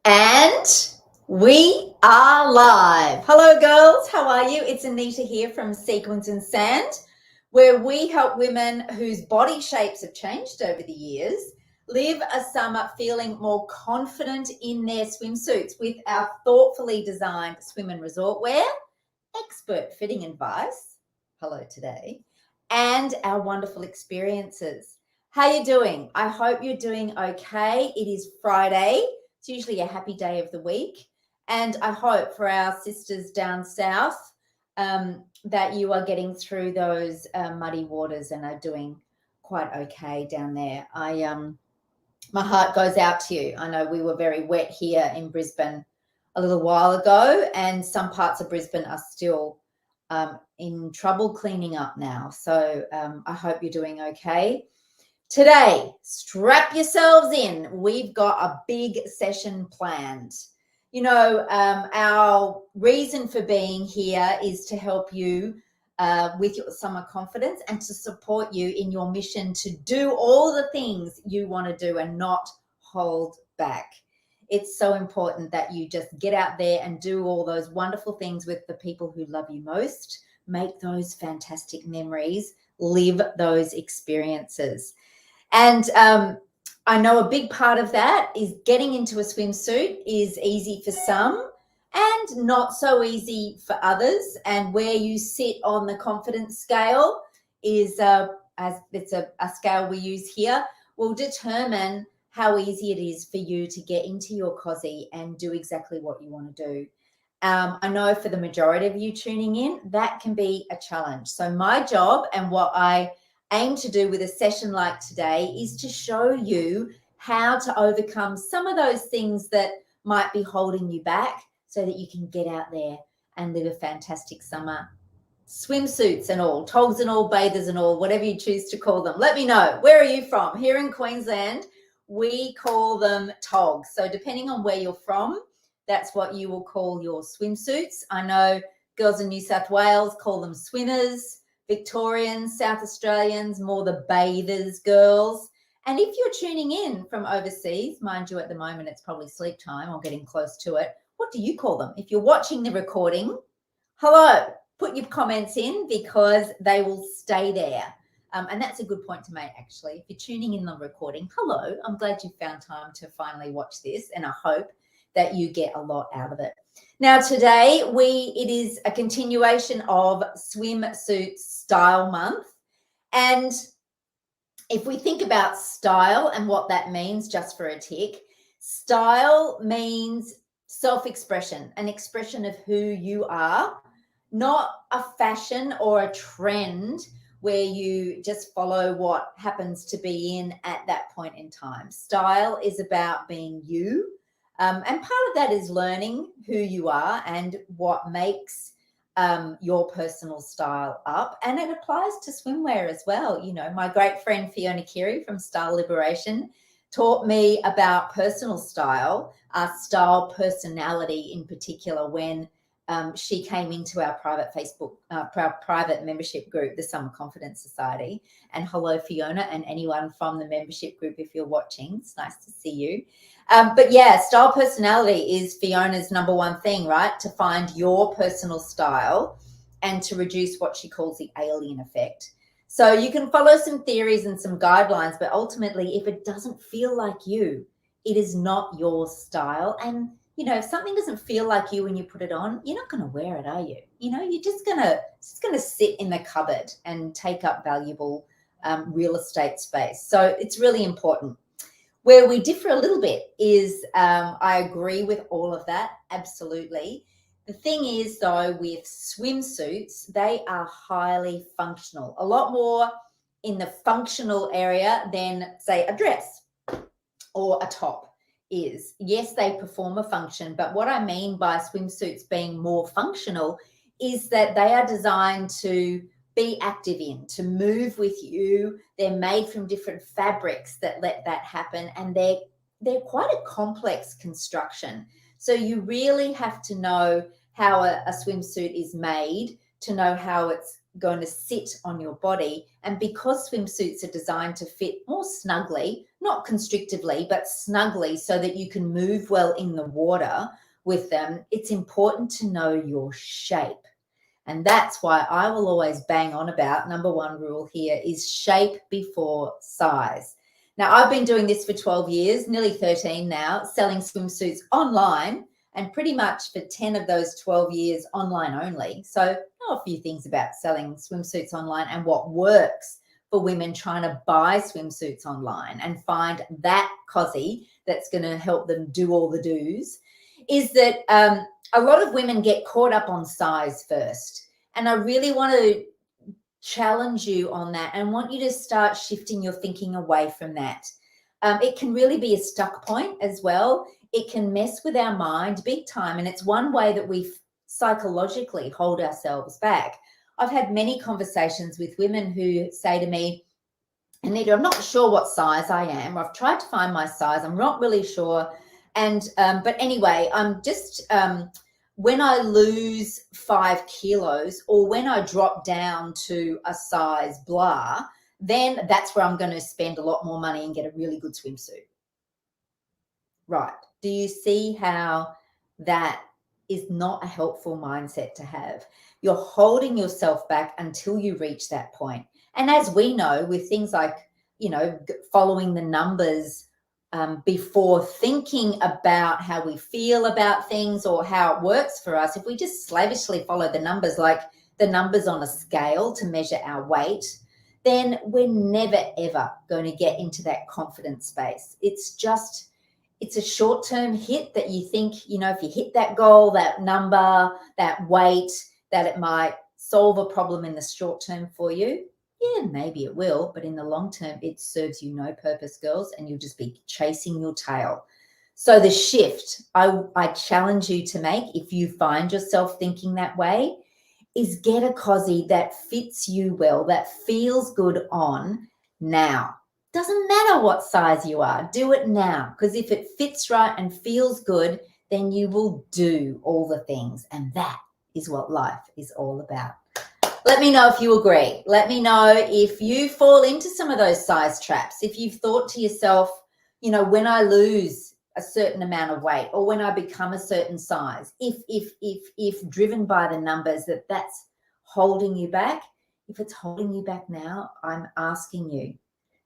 And we are live. Hello, girls. How are you? It's Anita here from Sequins and Sand, where we help women whose body shapes have changed over the years live a summer feeling more confident in their swimsuits with our thoughtfully designed swim and resort wear, expert fitting advice, hello today, and our wonderful experiences. How you doing? I hope you're doing okay. It is Friday. It's usually a happy day of the week. And I hope for our sisters down south that you are getting through those muddy waters and are doing quite okay down there. My heart goes out to you. I know we were very wet here in Brisbane a little while ago, and some parts of Brisbane are still in trouble cleaning up now. So I hope you're doing okay. Today, strap yourselves in. We've got a big session planned. You know, our reason for being here is to help you with your summer confidence and to support you in your mission to do all the things you want to do and not hold back. It's so important that you just get out there and do all those wonderful things with the people who love you most, make those fantastic memories, live those experiences. And I know a big part of that is getting into a swimsuit is easy for some and not so easy for others. And where you sit on the confidence scale is, as it's a scale we use here, will determine how easy it is for you to get into your cozy and do exactly what you want to do. I know for the majority of you tuning in, that can be a challenge. So my job and what I aim to do with a session like today is to show you how to overcome some of those things that might be holding you back so that you can get out there and live a fantastic summer. Swimsuits and all, togs and all, bathers and all, whatever you choose to call them. Let me know. Where are you from? Here in Queensland, we call them togs. So depending on where you're from, that's what you will call your swimsuits. I know girls in New South Wales call them swimmers. Victorians, South Australians, more the bathers, girls. And if you're tuning in from overseas, mind you, at the moment it's probably sleep time or getting close to it, what do you call them? If you're watching the recording, hello, put your comments in because they will stay there. And that's a good point to make, actually. If you're tuning in the recording, hello, I'm glad you found time to finally watch this, and I hope that you get a lot out of it. Now today it is a continuation of Swimsuit Style Month. And if we think about style and what that means, just for a tick, style means self-expression, an expression of who you are, not a fashion or a trend where you just follow what happens to be in at that point in time. Style is about being you. And part of that is learning who you are and what makes your personal style up. And it applies to swimwear as well. You know, my great friend Fiona Keary from Style Liberation taught me about personal style, style personality in particular, when she came into our private Facebook, our private membership group, the Summer Confidence Society. And hello, Fiona, and anyone from the membership group, if you're watching, it's nice to see you. But yeah, style personality is Fiona's number one thing, right? To find your personal style and to reduce what she calls the alien effect. So you can follow some theories and some guidelines, but ultimately, if it doesn't feel like you, it is not your style. And you know, if something doesn't feel like you when you put it on, you're not going to wear it, are you? You know, you're just going to sit in the cupboard and take up valuable real estate space. So it's really important. Where we differ a little bit is I agree with all of that, absolutely. The thing is, though, with swimsuits, they are highly functional, a lot more in the functional area than, say, a dress or a top is. Yes, they perform a function, but what I mean by swimsuits being more functional is that they are designed to be active in, to move with you. They're made from different fabrics that let that happen, and they're quite a complex construction. So you really have to know how a swimsuit is made to know how it's going to sit on your body. And because swimsuits are designed to fit more snugly, not constrictively, but snugly so that you can move well in the water with them, it's important to know your shape. And that's why I will always bang on about number one rule here is shape before size. Now, I've been doing this for 12 years, nearly 13 now, selling swimsuits online, and pretty much for 10 of those 12 years online only. So I know a few things about selling swimsuits online and what works for women trying to buy swimsuits online and find that cozy that's going to help them do all the do's, is that a lot of women get caught up on size first. And I really want to challenge you on that and want you to start shifting your thinking away from that. It can really be a stuck point as well. It can mess with our mind big time. And it's one way that we psychologically hold ourselves back. I've had many conversations with women who say to me, Anita, I'm not sure what size I am. I've tried to find my size. I'm not really sure. And but anyway, I'm just when I lose 5 kilos or when I drop down to a size blah, then that's where I'm going to spend a lot more money and get a really good swimsuit. Right. Do you see how that is not a helpful mindset to have? You're holding yourself back until you reach that point. And as we know, with things like, following the numbers before thinking about how we feel about things or how it works for us, if we just slavishly follow the numbers, like the numbers on a scale to measure our weight, then we're never, ever going to get into that confident space. It's a short-term hit that you think, if you hit that goal, that number, that weight, that it might solve a problem in the short term for you. Yeah, maybe it will, but in the long term, it serves you no purpose, girls, and you'll just be chasing your tail. So the shift I challenge you to make, if you find yourself thinking that way, is get a cozy that fits you well, that feels good on now. Doesn't matter what size you are, do it now, because if it fits right and feels good, then you will do all the things, and that is what life is all about. Let me know if you agree. Let me know if you fall into some of those size traps. If you've thought to yourself, when I lose a certain amount of weight or when I become a certain size, if driven by the numbers, that's holding you back. If it's holding you back now, I'm asking you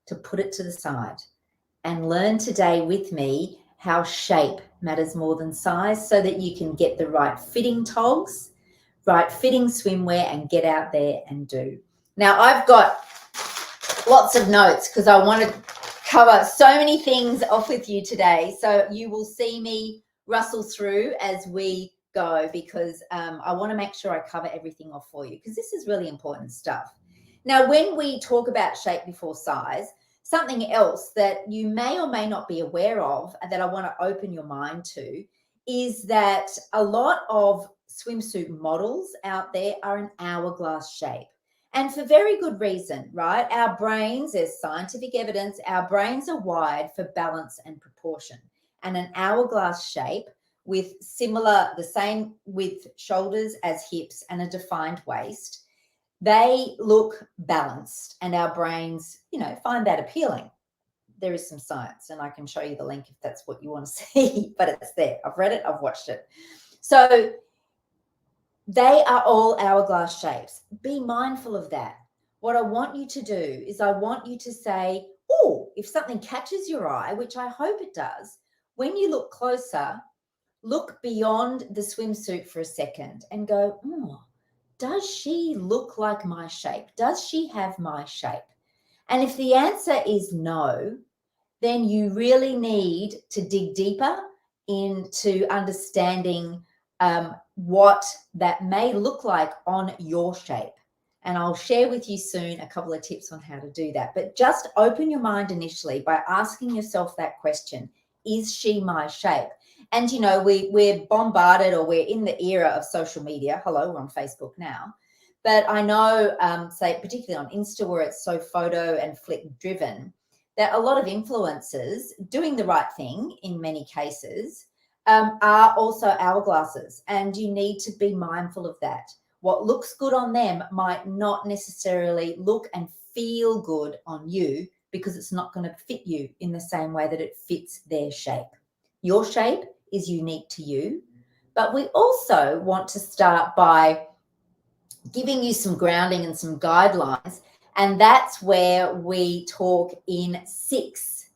to put it to the side and learn today with me how shape matters more than size so that you can get the right fitting togs, right fitting swimwear, and get out there and do. Now, I've got lots of notes because I want to cover so many things off with you today. So you will see me rustle through as we go because I want to make sure I cover everything off for you because this is really important stuff. Now, when we talk about shape before size, something else that you may or may not be aware of that I want to open your mind to is that a lot of swimsuit models out there are an hourglass shape. And for very good reason, right? Our brains, there's scientific evidence, our brains are wired for balance and proportion. And an hourglass shape with the same width shoulders as hips and a defined waist, they look balanced and our brains, find that appealing. There is some science and I can show you the link if that's what you want to see, but it's there. I've read it, I've watched it. So they are all hourglass shapes. Be mindful of that. What I want you to do is I want you to say, if something catches your eye, which I hope it does, when you look closer, look beyond the swimsuit for a second and go, does she look like my shape? Does she have my shape? And if the answer is no, then you really need to dig deeper into understanding what that may look like on your shape. And I'll share with you soon a couple of tips on how to do that. But just open your mind initially by asking yourself that question, is she my shape? And, we're bombarded or we're in the era of social media. Hello, we're on Facebook now. But I know, say, particularly on Insta where it's so photo and flick driven, that a lot of influencers doing the right thing in many cases are also hourglasses. And you need to be mindful of that. what looks good on them might not necessarily look and feel good on you, because it's not going to fit you in the same way that it fits their shape. Your shape is unique to you, but we also want to start by giving you some grounding and some guidelines, and that's where we talk in 6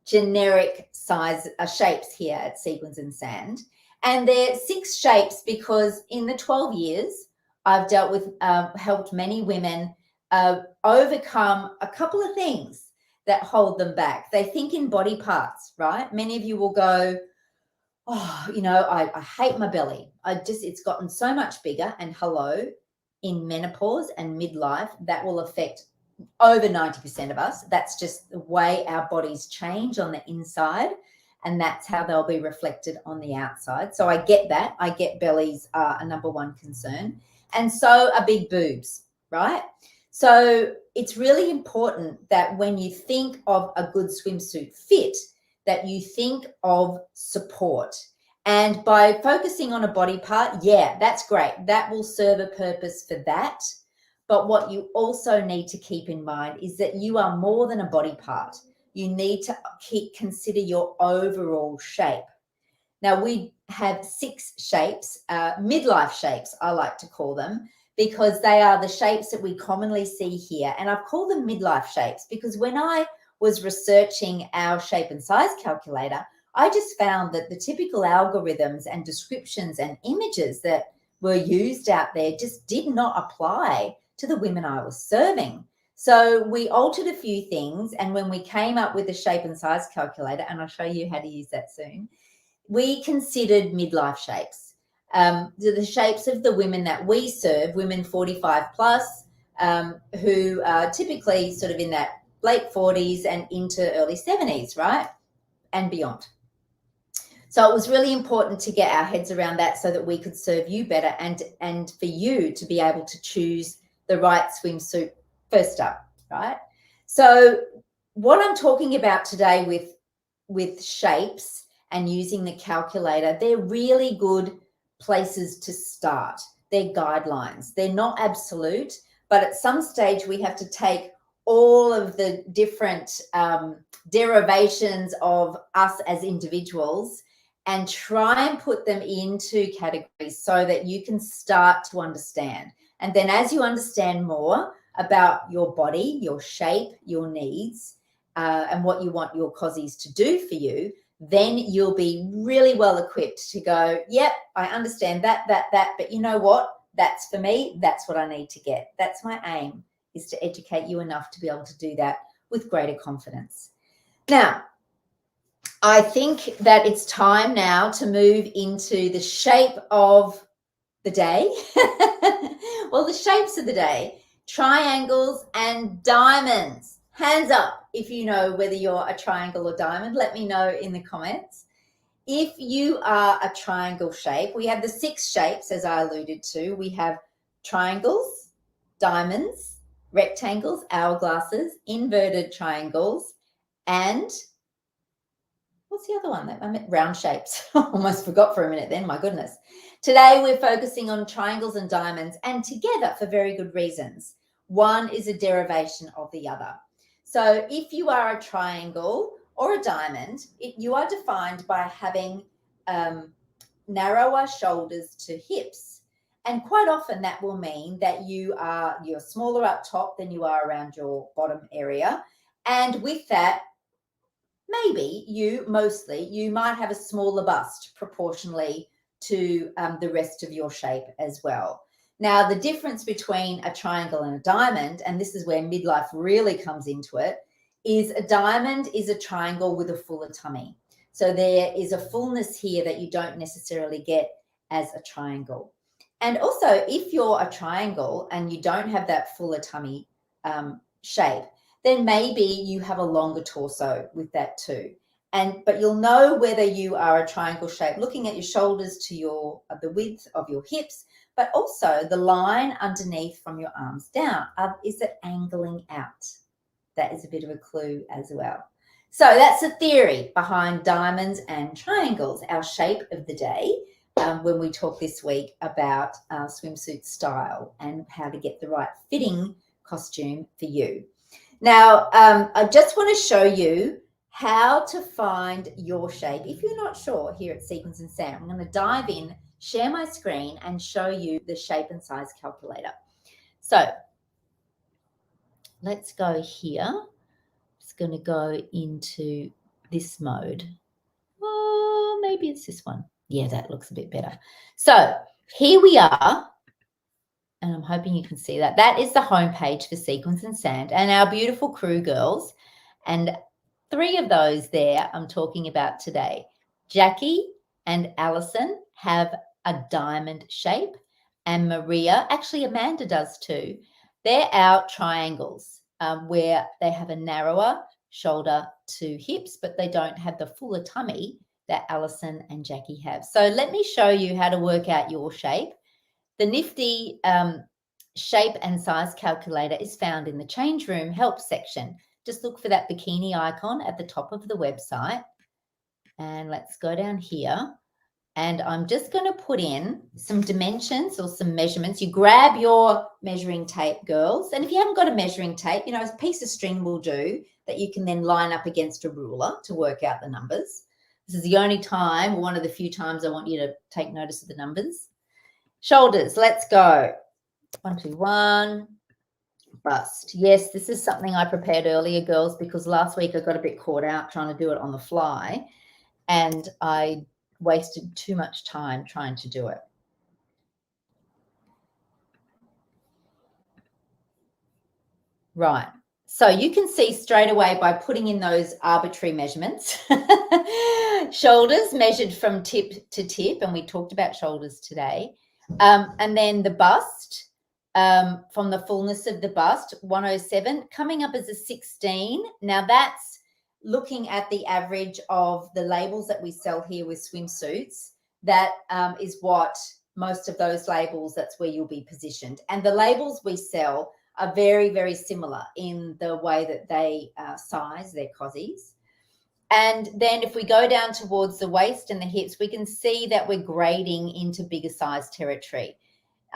generic size shapes here at Sequins and Sand. And they're 6 shapes because in the 12 years I've dealt with, helped many women overcome a couple of things that hold them back. They think in body parts, right? Many of you will go, oh, you know, I hate my belly. It's gotten so much bigger. And hello, in menopause and midlife, that will affect over 90% of us. That's just the way our bodies change on the inside, and that's how they'll be reflected on the outside. So I get that. I get bellies are a number one concern, and so are big boobs, right? So it's really important that when you think of a good swimsuit fit, that you think of support. And by focusing on a body part, yeah, that's great. That will serve a purpose for that. But what you also need to keep in mind is that you are more than a body part. You need to consider your overall shape. Now, we have 6 shapes, midlife shapes, I like to call them, because they are the shapes that we commonly see here. And I've called them midlife shapes because when I was researching our shape and size calculator, I just found that the typical algorithms and descriptions and images that were used out there just did not apply to the women I was serving. So we altered a few things, and when we came up with the shape and size calculator, and I'll show you how to use that soon, we considered midlife shapes. The shapes of the women that we serve, women 45 plus, who are typically sort of in that late 40s and into early 70s, right? And beyond. So it was really important to get our heads around that so that we could serve you better, and for you to be able to choose the right swimsuit first up, right? So what I'm talking about today with shapes and using the calculator, they're really good places to start. They're guidelines. They're not absolute, but at some stage we have to take all of the different derivations of us as individuals and try and put them into categories so that you can start to understand. And then as you understand more about your body, your shape, your needs, and what you want your cozies to do for you, then you'll be really well equipped to go, yep, I understand that, but you know what? That's for me. That's what I need to get. That's my aim, is to educate you enough to be able to do that with greater confidence. Now, I think that it's time now to move into the shape of the day. Well, the shapes of the day: triangles and diamonds. Hands up if you know whether you're a triangle or diamond. Let me know in the comments. If you are a triangle shape, we have the 6 shapes, as I alluded to. We have triangles, diamonds, rectangles, hourglasses, inverted triangles, and what's the other one? I meant round shapes. Almost forgot for a minute then, my goodness. Today we're focusing on triangles and diamonds, and together for very good reasons. One is a derivation of the other. So if you are a triangle or a diamond, you are defined by having narrower shoulders to hips. And quite often that will mean that you're smaller up top than you are around your bottom area. And with that, maybe you might have a smaller bust proportionally to the rest of your shape as well. Now, the difference between a triangle and a diamond, and this is where midlife really comes into it, is a diamond is a triangle with a fuller tummy. So there is a fullness here that you don't necessarily get as a triangle. And also, if you're a triangle and you don't have that fuller tummy shape, then maybe you have a longer torso with that too. But you'll know whether you are a triangle shape looking at your shoulders to the width of your hips, but also the line underneath from your arms down. Is it angling out? That is a bit of a clue as well. So that's the theory behind diamonds and triangles, our shape of the day. when we talk this week about swimsuit style and how to get the right fitting costume for you. Now, I just want to show you how to find your shape. If you're not sure here at Sequins and Sam, I'm going to dive in, share my screen and show you the shape and size calculator. So let's go here. It's going to go into this mode. Oh, maybe it's this one. Yeah, that looks a bit better. So here we are. And I'm hoping you can see that. That is the homepage for Sequins and Sand and our beautiful crew girls. And 3 of those there I'm talking about today. Jackie and Alison have a diamond shape, and Maria, actually Amanda does too. They're our triangles, where they have a narrower shoulder to hips, but they don't have the fuller tummy that Alison and Jackie have. So let me show you how to work out your shape. The nifty shape and size calculator is found in the change room help section. Just look for that bikini icon at the top of the website. And let's go down here. And I'm just going to put in some dimensions or some measurements. You grab your measuring tape, girls. And if you haven't got a measuring tape, you know, a piece of string will do that you can then line up against a ruler to work out the numbers. This is the only time, or one of the few times I want you to take notice of the numbers. Shoulders, let's go. 1, 2, 1. Bust. Yes, this is something I prepared earlier, girls, because last week I got a bit caught out trying to do it on the fly and I wasted too much time trying to do it. Right. So you can see straight away by putting in those arbitrary measurements. Shoulders measured from tip to tip, and we talked about shoulders today. And then the bust, from the fullness of the bust, 107, coming up as a 16. Now that's looking at the average of the labels that we sell here with swimsuits. That is what most of those labels, that's where you'll be positioned. And the labels we sell are very, very similar in the way that they size their cozies. And then if we go down towards the waist and the hips, we can see that we're grading into bigger size territory.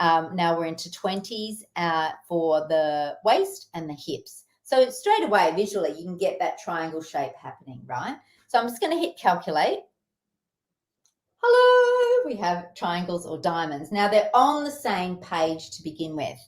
Now we're into 20s for the waist and the hips. So straight away, visually, you can get that triangle shape happening, right? So I'm just going to hit calculate. Hello, we have triangles or diamonds. Now they're on the same page to begin with.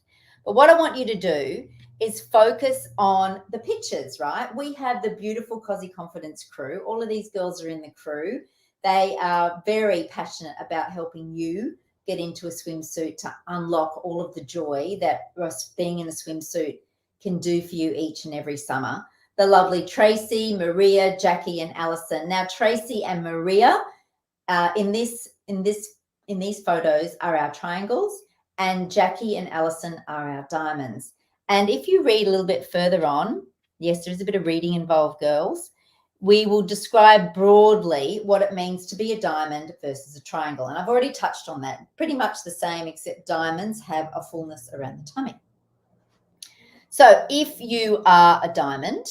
But what I want you to do is focus on the pictures, right? We have the beautiful Cozy Confidence crew. All of these girls are in the crew. They are very passionate about helping you get into a swimsuit to unlock all of the joy that being in a swimsuit can do for you each and every summer. The lovely Tracy, Maria, Jackie, and Alison. Now, Tracy and Maria in these photos are our triangles, and Jackie and Alison are our diamonds. And if you read a little bit further on, yes, there is a bit of reading involved, girls. We will describe broadly what it means to be a diamond versus a triangle. And I've already touched on that. Pretty much the same, except diamonds have a fullness around the tummy. So if you are a diamond,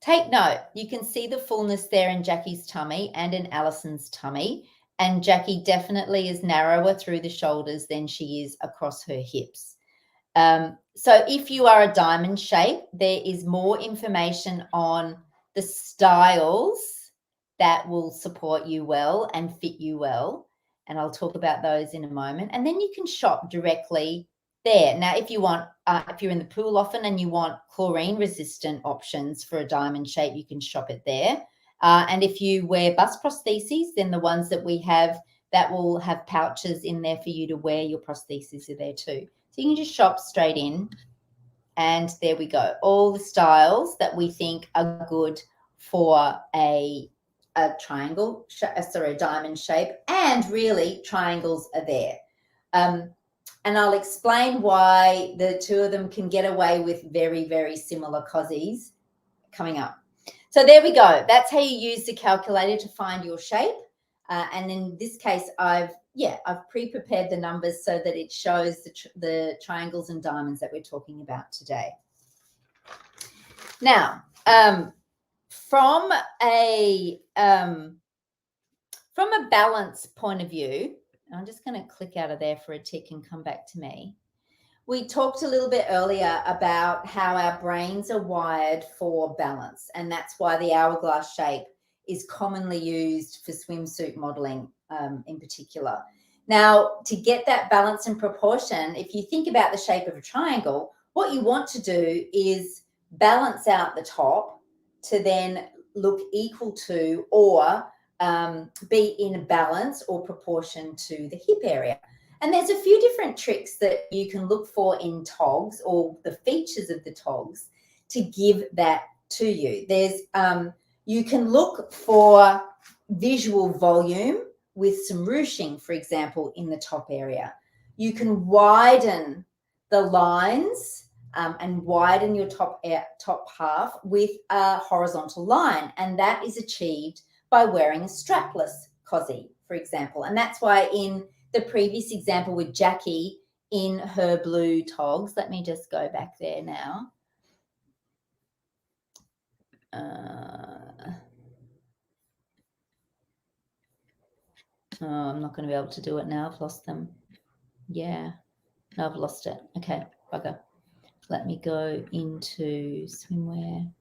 take note, you can see the fullness there in Jackie's tummy and in Alison's tummy. And Jackie definitely is narrower through the shoulders than she is across her hips. So if you are a diamond shape, there is more information on the styles that will support you well and fit you well. And I'll talk about those in a moment. And then you can shop directly there. Now, if you want, if you're in the pool often and you want chlorine resistant options for a diamond shape, you can shop it there. And if you wear bust prostheses, then the ones that we have that will have pouches in there for you to wear your prostheses are there too. So you can just shop straight in, and there we go. All the styles that we think are good for a triangle, a diamond shape, and really triangles are there. And I'll explain why the two of them can get away with very, very similar cozies coming up. So there we go. That's how you use the calculator to find your shape. And in this case, I've pre-prepared the numbers so that it shows the triangles and diamonds that we're talking about today. Now, from From a balance point of view, I'm just going to click out of there for a tick and come back to me. We talked a little bit earlier about how our brains are wired for balance, and that's why the hourglass shape is commonly used for swimsuit modeling in particular. Now, to get that balance and proportion, if you think about the shape of a triangle, what you want to do is balance out the top to then look equal to or be in balance or proportion to the hip area. And there's a few different tricks that you can look for in togs or the features of the togs to give that to you. There's you can look for visual volume with some ruching, for example, in the top area. You can widen the lines and widen your top half with a horizontal line, and that is achieved by wearing a strapless cozy, for example. And that's why in the previous example with Jackie in her blue togs, let me just go back there now. Oh, I'm not going to be able to do it now. I've lost them. Yeah, no, I've lost it. Okay, bugger. Let me go into swimwear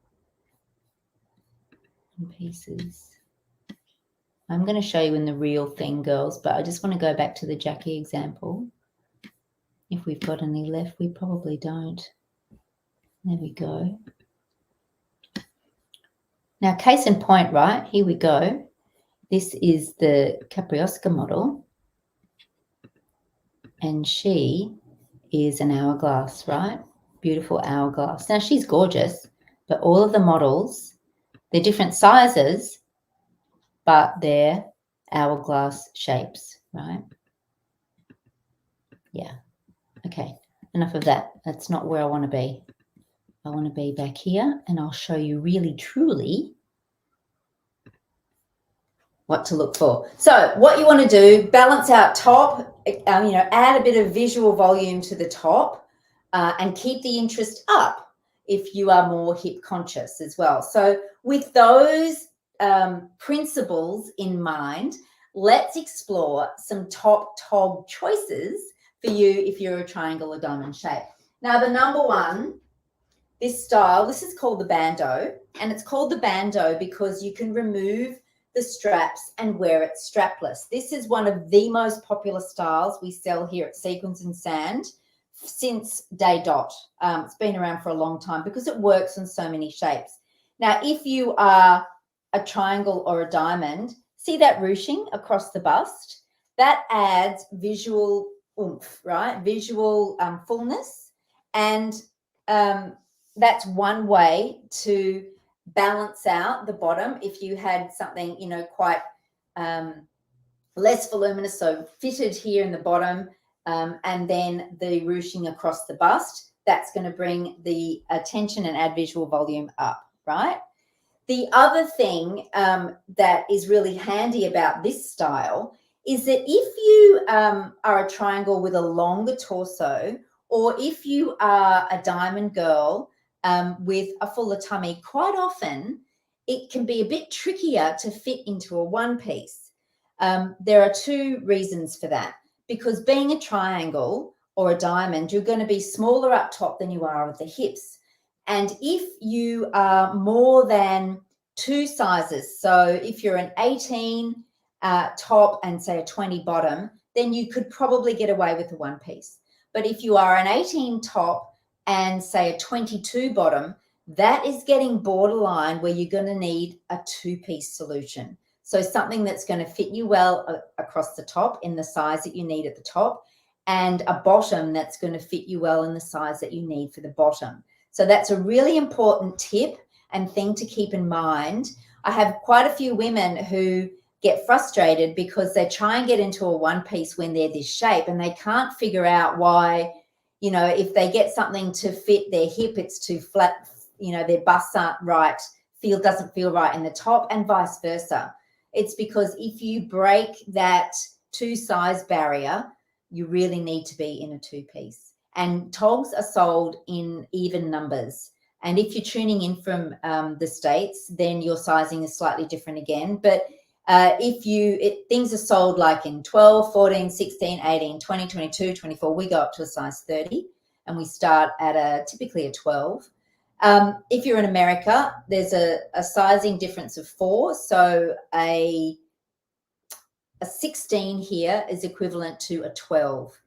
and pieces. I'm going to show you in the real thing, girls, but I just want to go back to the Jackie example. If we've got any left, we probably don't. There we go. Now, case in point, right? Here we go. This is the Capriosca model, and she is an hourglass, right? Beautiful hourglass. Now, she's gorgeous, but all of the models, they're different sizes, but they're hourglass shapes, right? Yeah. Okay, enough of that. That's not where I want to be. I want to be back here, and I'll show you really, truly what to look for. So what you want to do, balance out top, add a bit of visual volume to the top and keep the interest up if you are more hip conscious as well. So with those principles in mind, let's explore some top tog choices for you if you're a triangle or diamond shape. Now, the number one, this style, this is called the bandeau, and it's called the bandeau because you can remove the straps and wear it strapless. This is one of the most popular styles we sell here at Sequins and Sand since day dot. It's been around for a long time because it works in so many shapes. Now, if you are a triangle or a diamond, see that ruching across the bust? That adds visual oomph, right? Visual fullness. And that's one way to balance out the bottom. If you had something, quite less voluminous, so fitted here in the bottom, and then the ruching across the bust, that's going to bring the attention and add visual volume up, right? The other thing that is really handy about this style is that if you are a triangle with a longer torso, or if you are a diamond girl with a fuller tummy, quite often it can be a bit trickier to fit into a one piece. There are two reasons for that, because being a triangle or a diamond, you're going to be smaller up top than you are at the hips. And if you are more than two sizes, so if you're an 18 top and say a 20 bottom, then you could probably get away with a one piece. But if you are an 18 top and say a 22 bottom, that is getting borderline where you're going to need a two-piece solution. So something that's going to fit you well across the top in the size that you need at the top, and a bottom that's going to fit you well in the size that you need for the bottom. So that's a really important tip and thing to keep in mind. I have quite a few women who get frustrated because they try and get into a one piece when they're this shape, and they can't figure out why, if they get something to fit their hip, it's too flat, their busts aren't right, doesn't feel right in the top, and vice versa. It's because if you break that two size barrier, you really need to be in a two piece. And togs are sold in even numbers. And if you're tuning in from the States, then your sizing is slightly different again. But Things are sold like in 12, 14, 16, 18, 20, 22, 24. We go up to a size 30 and we start at typically a 12. If you're in America, there's a sizing difference of 4. So a 16 here is equivalent to a 12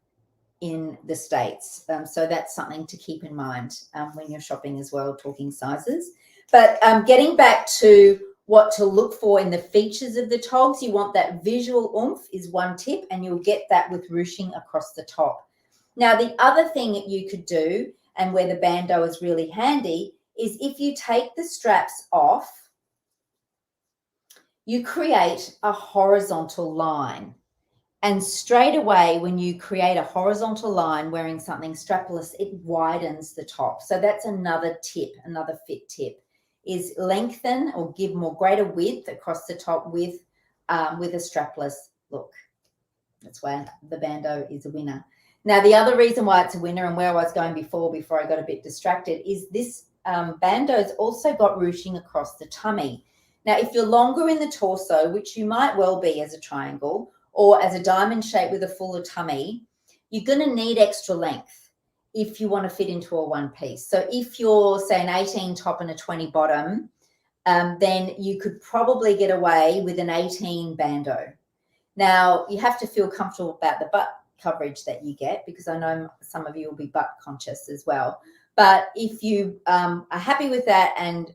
in the States. So that's something to keep in mind when you're shopping as well, talking sizes. But getting back to what to look for in the features of the togs, you want that visual oomph is one tip, and you'll get that with ruching across the top. Now, the other thing that you could do, and where the bandeau is really handy, is if you take the straps off, you create a horizontal line. And straight away, when you create a horizontal line wearing something strapless, it widens the top. So that's another tip, another fit tip, is lengthen or give more greater width across the top with a strapless look. That's why the bandeau is a winner. Now, the other reason why it's a winner, and where I was going before I got a bit distracted, is this bandeau's also got ruching across the tummy. Now, if you're longer in the torso, which you might well be as a triangle, or as a diamond shape with a fuller tummy, you're going to need extra length if you want to fit into a one piece. So if you're, say, an 18 top and a 20 bottom, then you could probably get away with an 18 bandeau. Now, you have to feel comfortable about the butt coverage that you get, because I know some of you will be butt conscious as well. But if you are happy with that and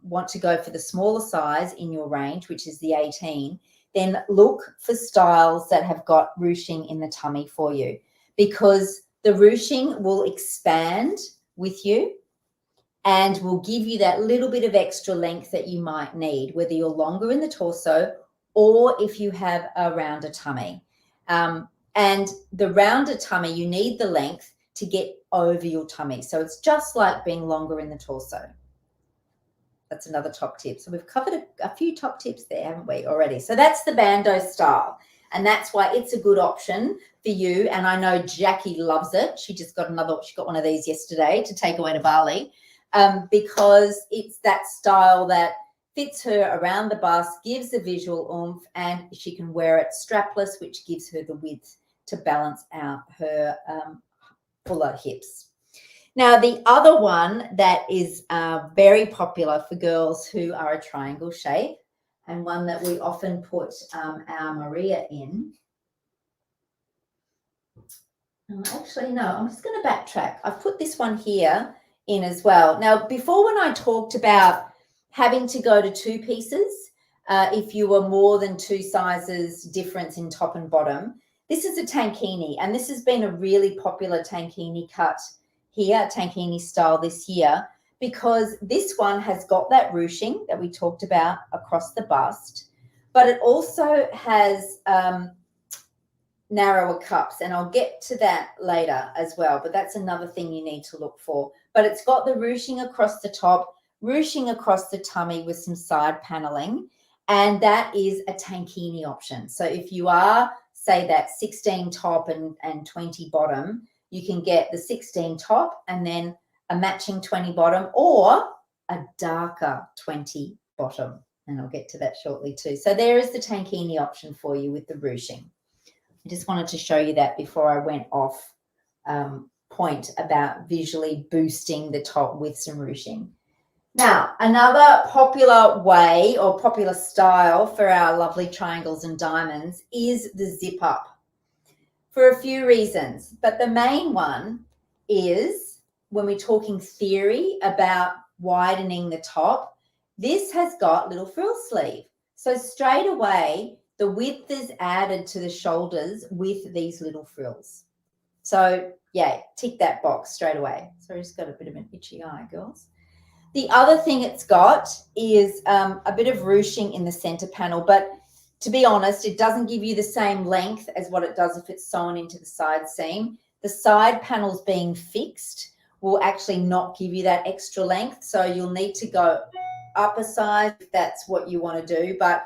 want to go for the smaller size in your range, which is the 18, then look for styles that have got ruching in the tummy for you, because the ruching will expand with you and will give you that little bit of extra length that you might need, whether you're longer in the torso or if you have a rounder tummy. And the rounder tummy, you need the length to get over your tummy. So it's just like being longer in the torso. That's another top tip. So we've covered a few top tips there, haven't we, already? So that's the bandeau style, and that's why it's a good option for you. And I know Jackie loves it. She got one of these yesterday to take away to Bali, because it's that style that fits her around the bust, gives the visual oomph, and she can wear it strapless, which gives her the width to balance out her fuller hips. Now, the other one that is very popular for girls who are a triangle shape, and one that we often put our Maria in. Actually, no, I'm just going to backtrack. I've put this one here in as well. Now, before, when I talked about having to go to two pieces, if you were more than 2 sizes difference in top and bottom, this is a tankini, and this has been a really popular tankini cut here, tankini style this year, because this one has got that ruching that we talked about across the bust, but it also has narrower cups, and I'll get to that later as well, but that's another thing you need to look for. But it's got the ruching across the top, ruching across the tummy with some side paneling, and that is a tankini option. So if you are, say, that 16 top and 20 bottom, you can get the 16 top and then a matching 20 bottom, or a darker 20 bottom, and I'll get to that shortly too. So there is the tankini option for you with the ruching. I just wanted to show you that before I went off point about visually boosting the top with some ruching. Now, another popular way or popular style for our lovely triangles and diamonds is the zip up, for a few reasons. But the main one is, when we're talking theory about widening the top, this has got little frill sleeve. So straight away, the width is added to the shoulders with these little frills. So yeah, tick that box straight away. Sorry, just got a bit of an itchy eye, girls. The other thing it's got is a bit of ruching in the center panel, but to be honest, it doesn't give you the same length as what it does if it's sewn into the side seam. The side panels being fixed will actually not give you that extra length, so you'll need to go up a size if that's what you want to do, but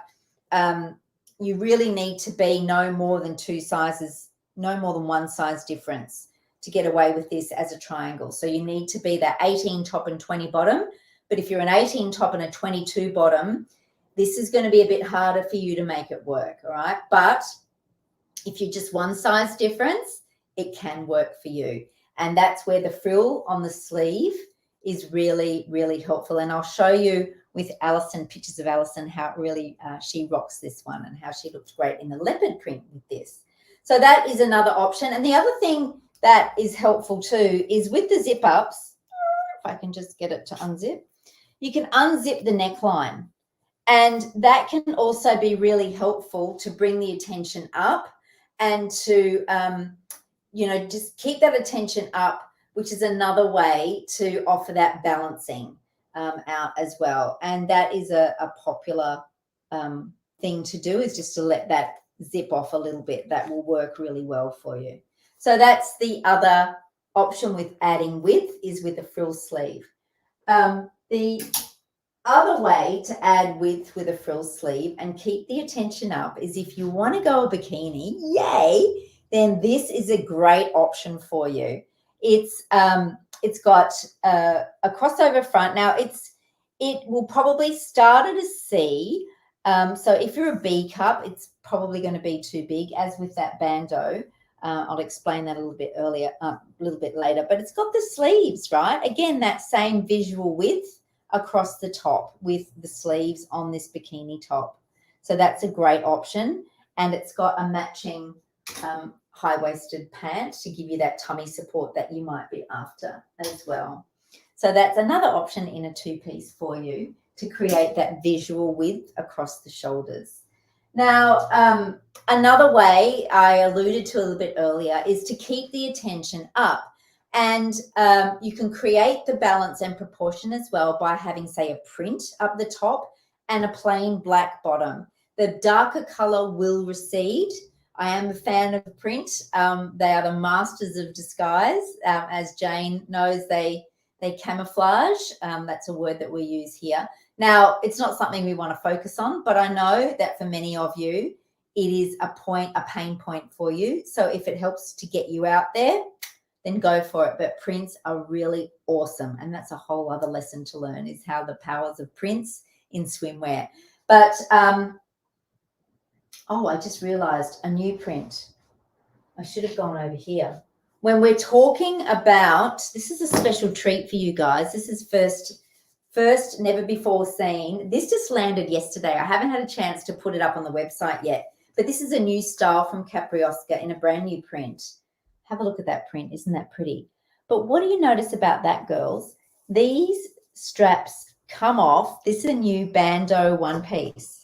you really need to be no more than 2 sizes, no more than 1 size difference to get away with this as a triangle. So you need to be that 18 top and 20 bottom. But if you're an 18 top and a 22 bottom, this is going to be a bit harder for you to make it work, all right? But if you're just one size difference, it can work for you. And that's where the frill on the sleeve is really, really helpful. And I'll show you with Alison, pictures of Alison, how it really, she rocks this one and how she looks great in the leopard print with this. So that is another option. And the other thing that is helpful too is with the zip ups, if I can just get it to unzip, you can unzip the neckline. And that can also be really helpful to bring the attention up and to, just keep that attention up, which is another way to offer that balancing out as well. And that is a popular thing to do, is just to let that zip off a little bit. That will work really well for you. So that's the other option with adding width, is with a frill sleeve. The other way to add width with a frill sleeve and keep the attention up is if you want to go a bikini, yay, then this is a great option for you. It's got a crossover front. Now it will probably start at a C. So if you're a B cup, it's probably going to be too big, as with that bandeau. I'll explain that a little bit later. But it's got the sleeves, right? Again, that same visual width across the top with the sleeves on this bikini top. So that's a great option. And it's got a matching high-waisted pant to give you that tummy support that you might be after as well. So that's another option in a two-piece for you to create that visual width across the shoulders. Now, another way I alluded to a little bit earlier is to keep the attention up. And you can create the balance and proportion as well by having, say, a print up the top and a plain black bottom. The darker color will recede. I am a fan of the print. They are the masters of disguise. As Jane knows, they camouflage. That's a word that we use here. Now, it's not something we want to focus on, but I know that for many of you, it is a pain point for you. So if it helps to get you out there, then go for it. But prints are really awesome. And that's a whole other lesson to learn, is how the powers of prints in swimwear. But, I just realized a new print. I should have gone over here. When we're talking about, this is a special treat for you guys. This is first, never before seen. This just landed yesterday. I haven't had a chance to put it up on the website yet, but this is a new style from Capriosca in a brand new print. Have a look at that print. Isn't that pretty? But what do you notice about that, girls? These straps come off. This is a new Bandeau one piece.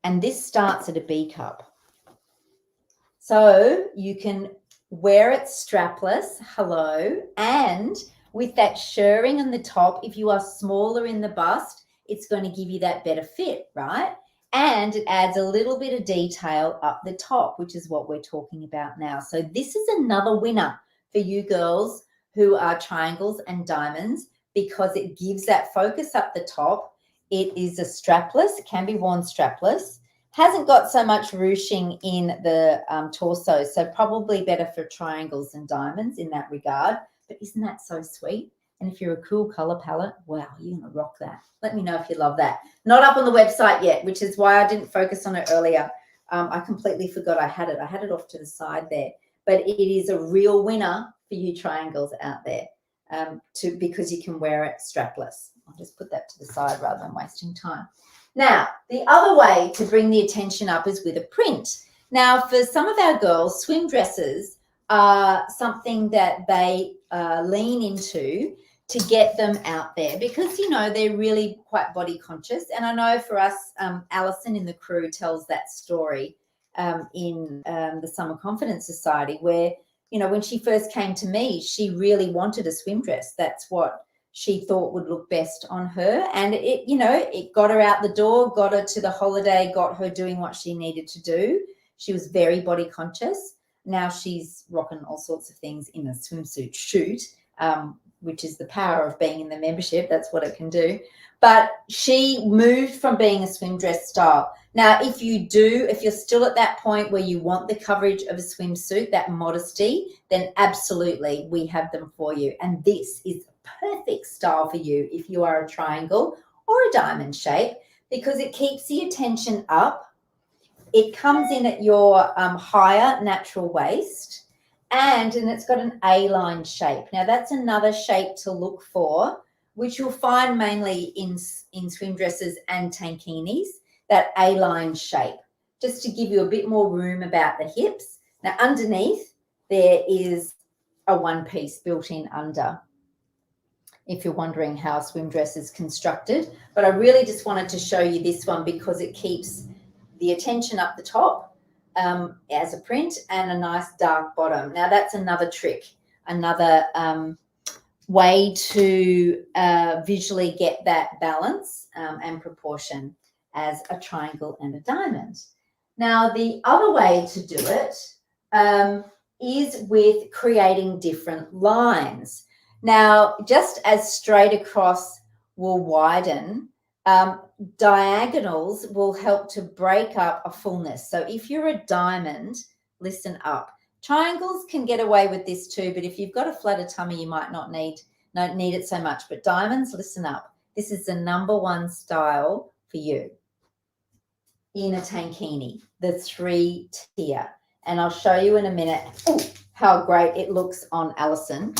And this starts at a B cup. So you can wear it strapless, and with that shirring on the top, if you are smaller in the bust, it's going to give you that better fit, right? And it adds a little bit of detail up the top, which is what we're talking about now. So this is another winner for you girls who are triangles and diamonds, because it gives that focus up the top. It is a strapless, it can be worn strapless, hasn't got so much ruching in the torso, so probably better for triangles and diamonds in that regard. But isn't that so sweet? And if you're a cool color palette, wow, you're going to rock that. Let me know if you love that. Not up on the website yet, which is why I didn't focus on it earlier. I completely forgot I had it. I had it off to the side there. But it is a real winner for you triangles out there, because you can wear it strapless. I'll just put that to the side rather than wasting time. Now, the other way to bring the attention up is with a print. Now, for some of our girls, swim dresses are something that they lean into to get them out there, because, they're really quite body conscious. And I know for us, Alison in the crew tells that story in the Summer Confidence Society, where, when she first came to me, she really wanted a swim dress. That's what she thought would look best on her. And it got her out the door, got her to the holiday, got her doing what she needed to do. She was very body conscious. Now she's rocking all sorts of things in a swimsuit shoot, which is the power of being in the membership. That's what it can do. But she moved from being a swim dress style. Now, if you're still at that point where you want the coverage of a swimsuit, that modesty, then absolutely we have them for you. And this is a perfect style for you if you are a triangle or a diamond shape because it keeps the attention up. It comes in at your higher natural waist, and it's got an A-line shape. Now, that's another shape to look for, which you'll find mainly in swim dresses and tankinis, that A-line shape, just to give you a bit more room about the hips. Now, underneath, there is a one-piece built in under, if you're wondering how a swim dress is constructed. But I really just wanted to show you this one because it keeps the attention up the top as a print and a nice dark bottom. Now, that's another trick, another way to visually get that balance and proportion as a triangle and a diamond. Now, the other way to do it is with creating different lines. Now, just as straight across will widen, diagonals will help to break up a fullness. So if you're a diamond, listen up. Triangles can get away with this too, but if you've got a flatter tummy, you might not need it so much. But diamonds, listen up. This is the #1 style for you in a tankini, the 3-tier. And I'll show you in a minute how great it looks on Alison.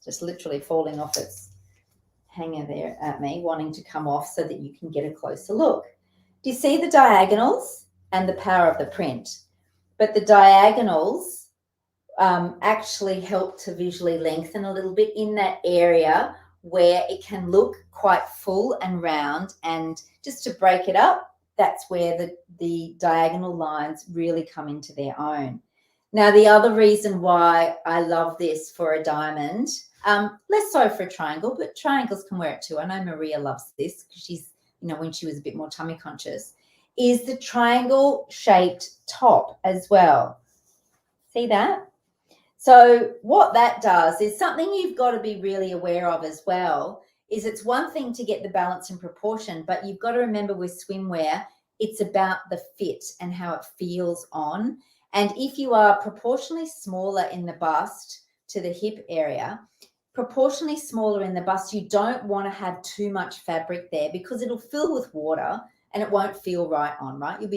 Just literally falling off its hanger there at me, wanting to come off so that you can get a closer look. Do you see the diagonals and the power of the print? But the diagonals actually help to visually lengthen a little bit in that area where it can look quite full and round. And just to break it up, that's where the diagonal lines really come into their own. Now, the other reason why I love this for a diamond, less so for a triangle, but triangles can wear it too. I know Maria loves this because she's, when she was a bit more tummy conscious, is the triangle shaped top as well. See that? So what that does is something you've got to be really aware of as well, is it's one thing to get the balance and proportion, but you've got to remember with swimwear, it's about the fit and how it feels on. And if you are proportionally smaller in the bust to the hip area, proportionally smaller in the bust, you don't want to have too much fabric there because it'll fill with water and it won't feel right on, right? It'll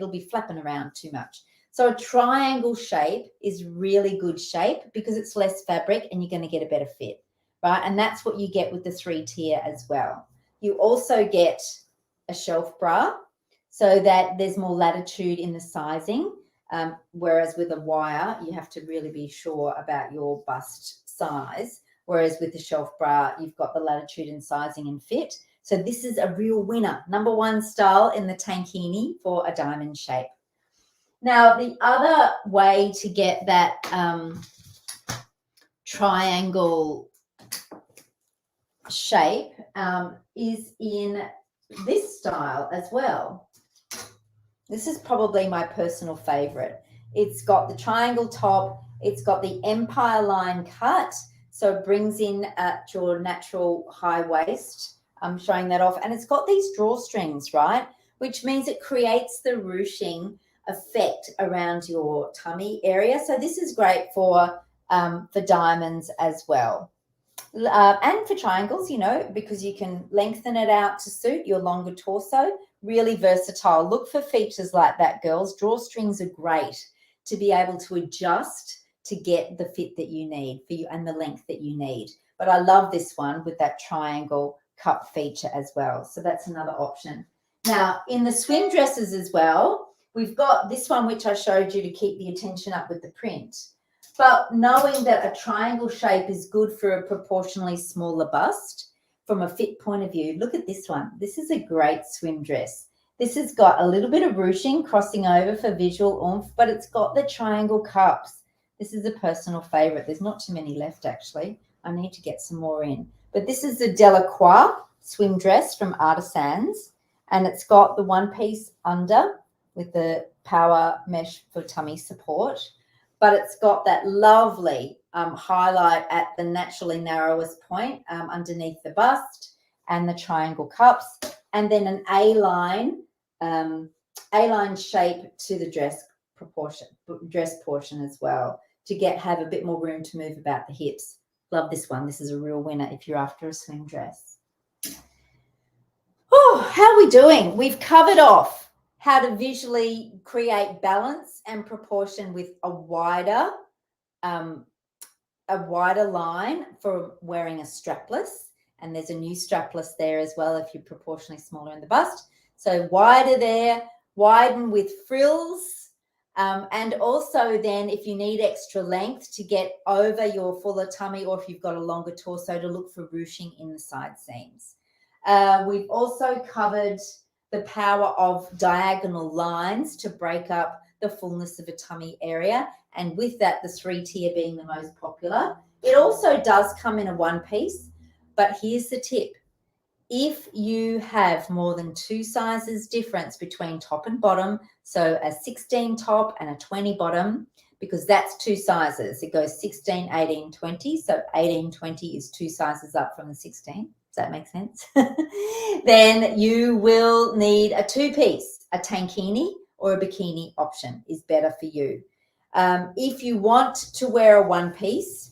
be flapping around too much. So a triangle shape is really good shape because it's less fabric and you're going to get a better fit, right? And that's what you get with the 3-tier as well. You also get a shelf bra so that there's more latitude in the sizing. Whereas with a wire, you have to really be sure about your bust size. Whereas with the shelf bra, you've got the latitude in sizing and fit. So this is a real winner. #1 style in the tankini for a diamond shape. Now, the other way to get that triangle shape is in this style as well. This is probably my personal favorite. It's got the triangle top. It's got the empire line cut. So it brings in at your natural high waist. I'm showing that off. And it's got these drawstrings, right? Which means it creates the ruching effect around your tummy area. So this is great for diamonds as well. And for triangles, because you can lengthen it out to suit your longer torso. Really versatile. Look for features like that, girls. Drawstrings are great to be able to adjust to get the fit that you need for you and the length that you need. But I love this one with that triangle cup feature as well. So that's another option. Now, in the swim dresses as well, we've got this one, which I showed you to keep the attention up with the print. But knowing that a triangle shape is good for a proportionally smaller bust, from a fit point of view, look at this one. This is a great swim dress. This has got a little bit of ruching crossing over for visual oomph, but it's got the triangle cups. This is a personal favorite. There's not too many left, actually. I need to get some more in. But this is the Delacroix swim dress from Artisans, and it's got the one-piece under with the power mesh for tummy support, but it's got that lovely highlight at the naturally narrowest point underneath the bust and the triangle cups, and then an A-line shape to the dress portion as well to have a bit more room to move about the hips. Love this one. This is a real winner if you're after a swim dress. How are we doing? We've covered off how to visually create balance and proportion with a wider line for wearing a strapless. And there's a new strapless there as well if you're proportionally smaller in the bust. So wider there, widen with frills. And also then if you need extra length to get over your fuller tummy, or if you've got a longer torso, to look for ruching in the side seams. We've also covered the power of diagonal lines to break up the fullness of a tummy area. And with that, the 3-tier being the most popular. It also does come in a one piece, but here's the tip. If you have more than 2 sizes difference between top and bottom, so a 16 top and a 20 bottom, because that's 2 sizes. It goes 16, 18, 20. So 18, 20 is 2 sizes up from the 16. Does that make sense? Then you will need a 2-piece, a tankini or a bikini option is better for you. If you want to wear a 1-piece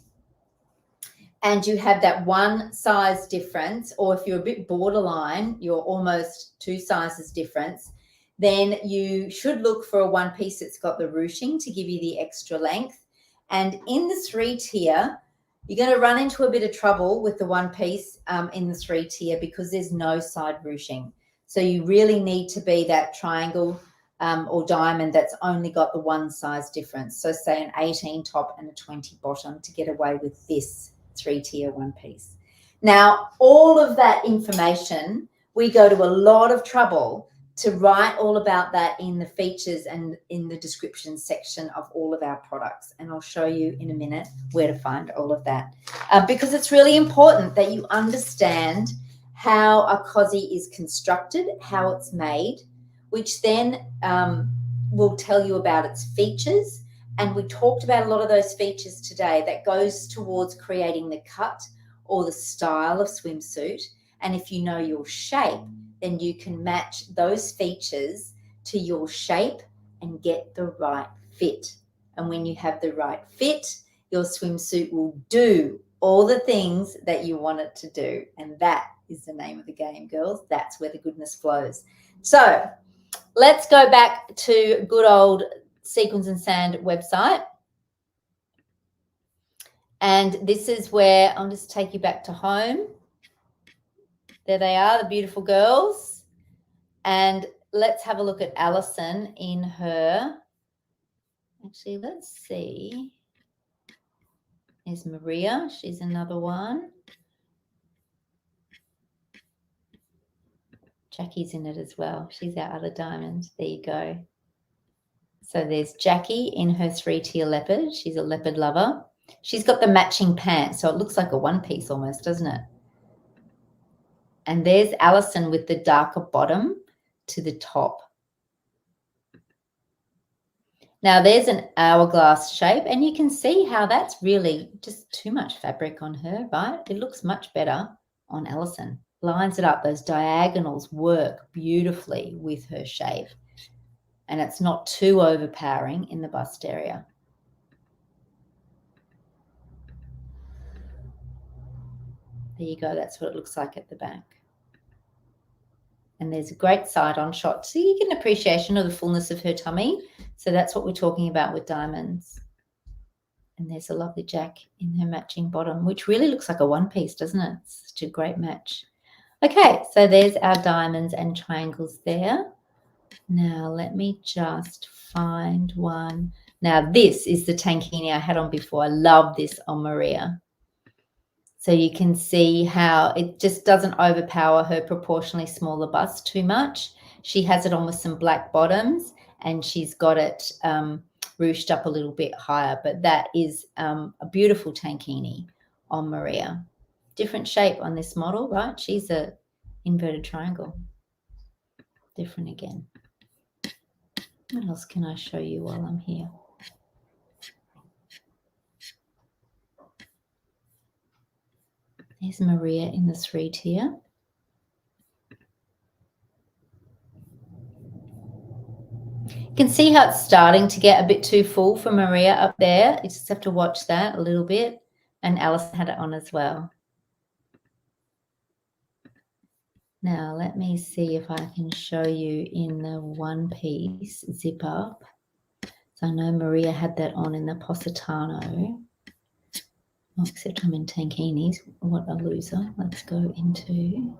and you have that 1 size difference, or if you're a bit borderline, you're almost 2 sizes difference, then you should look for a 1-piece that's got the ruching to give you the extra length. And in the 3-tier, you're going to run into a bit of trouble with the 1-piece in the 3-tier because there's no side ruching. So you really need to be that triangle or diamond that's only got the 1 size difference. So say an 18 top and a 20 bottom to get away with this 3-tier 1-piece. Now, all of that information, we go to a lot of trouble to write all about that in the features and in the description section of all of our products. And I'll show you in a minute where to find all of that because it's really important that you understand how a cozy is constructed, how it's made, which then will tell you about its features. And we talked about a lot of those features today that goes towards creating the cut or the style of swimsuit. And if you know your shape, then you can match those features to your shape and get the right fit. And when you have the right fit, your swimsuit will do all the things that you want it to do. And that is the name of the game, girls. That's where the goodness flows. So let's go back to good old Sequins and Sand website. And this is where I'll just take you back to home. There they are, the beautiful girls. And let's have a look at Alison in her. Actually, let's see. There's Maria. She's another one. Jackie's in it as well. She's our other diamond. There you go. So there's Jackie in her 3-tier leopard. She's a leopard lover. She's got the matching pants, so it looks like a 1-piece almost, doesn't it? And there's Alison with the darker bottom to the top. Now there's an hourglass shape, and you can see how that's really just too much fabric on her, right? It looks much better on Alison. Lines it up. Those diagonals work beautifully with her shape. And it's not too overpowering in the bust area. There you go. That's what it looks like at the back. And there's a great side-on shot. So you get an appreciation of the fullness of her tummy. So that's what we're talking about with diamonds. And there's a lovely Jack in her matching bottom, which really looks like a 1-piece, doesn't it? It's such a great match. Okay, so there's our diamonds and triangles there. Now let me just find one. Now this is the tankini I had on before. I love this on Maria. So you can see how it just doesn't overpower her proportionally smaller bust too much. She has it on with some black bottoms, and she's got it ruched up a little bit higher. But that is a beautiful tankini on Maria. Different shape on this model, right? She's a inverted triangle. Different again. What else can I show you while I'm here? There's Maria in the 3-tier. You can see how it's starting to get a bit too full for Maria up there. You just have to watch that a little bit. And Alison had it on as well. Now, let me see if I can show you in the one piece zip up. So I know Maria had that on in the Positano. Oh, except I'm in tankinis. What a loser. Let's go into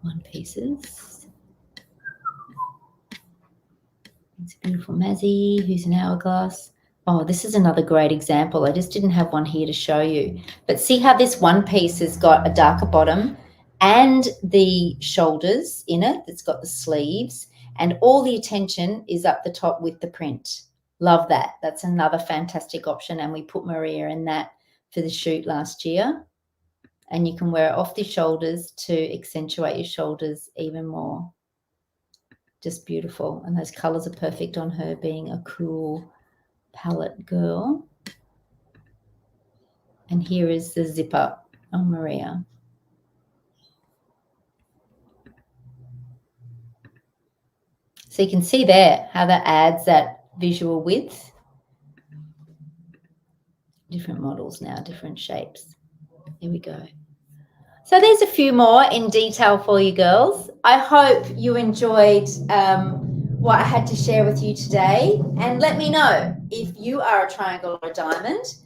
one pieces. It's a beautiful Mazzy, who's an hourglass. Oh, this is another great example. I just didn't have one here to show you. But see how this one piece has got a darker bottom and the shoulders in it. It's got the sleeves and all the attention is up the top with the print. Love that. That's another fantastic option. And we put Maria in that for the shoot last year. And you can wear it off the shoulders to accentuate your shoulders even more. Just beautiful. And those colors are perfect on her being a cool palette girl. And here is the zip up on Maria. So you can see there how that adds that visual width. Different models now, different shapes. Here we go. So there's a few more in detail for you girls. I hope you enjoyed what I had to share with you today. And let me know if you are a triangle or a diamond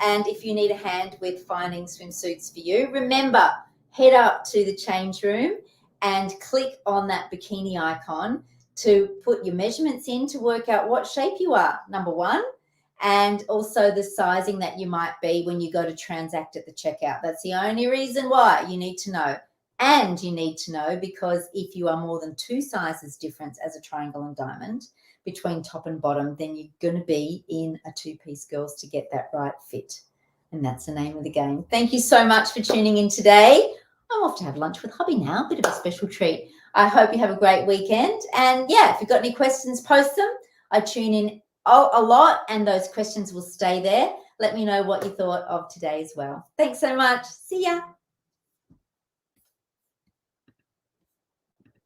and if you need a hand with finding swimsuits for you. Remember, head up to the change room and click on that bikini icon to put your measurements in to work out what shape you are, number one, and also the sizing that you might be when you go to transact at the checkout. That's the only reason why you need to know. And you need to know because if you are more than 2 sizes difference as a triangle and diamond between top and bottom, then you're going to be in a two-piece girls to get that right fit. And that's the name of the game. Thank you so much for tuning in today. I'm off to have lunch with hubby now, a bit of a special treat. I hope you have a great weekend. And yeah, if you've got any questions, post them. I tune in a lot and those questions will stay there. Let me know what you thought of today as well. Thanks so much. See ya.